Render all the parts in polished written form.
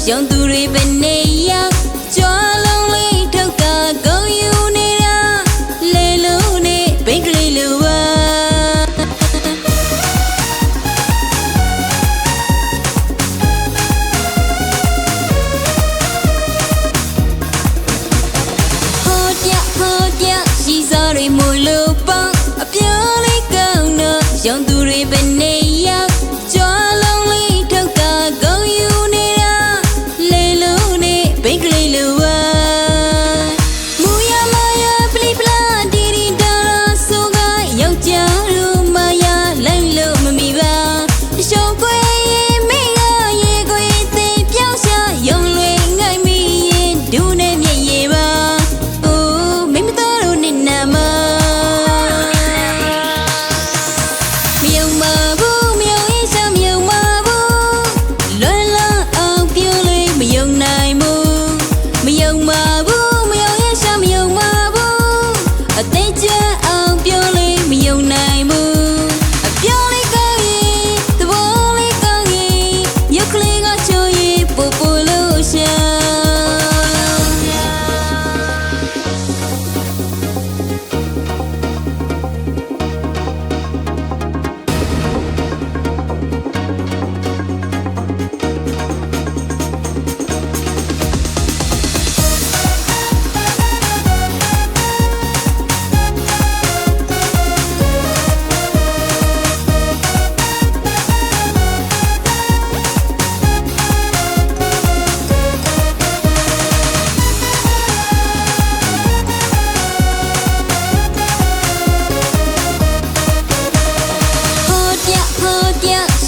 ရောင်သူတွေပဲနေရောက်ကြွားလုံးလေးထောက်ကဂုံယူနေတာလေလုံးနဲ့ဘိတ်ကလေးလိုပါရှိစားတွေမလို့ပေါင်းအပြောင်းလေးကောင်းတော့ရောင်သူတွေပဲနေရောက်ကြွားလုံးလေးထောက်ကဂုံယူနေတာလေလုံးနဲ့ဘိတ်ကလေးလိုပါမူရလာရပလီပလာဒီဒီဒါဆိုကယောက်ျားတို့မရလိုက်လို့မမီပါရှုံးခွေမိကရေကိုသေးပြောင်းရှာရုံလွင်ငိုက်မိရင်ဒူးနဲ့မြည်ရပါ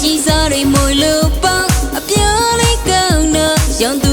ရှိစားတွေမလို့ပေါင်းအပြောင်းလေးကောင်းတော့ရောင်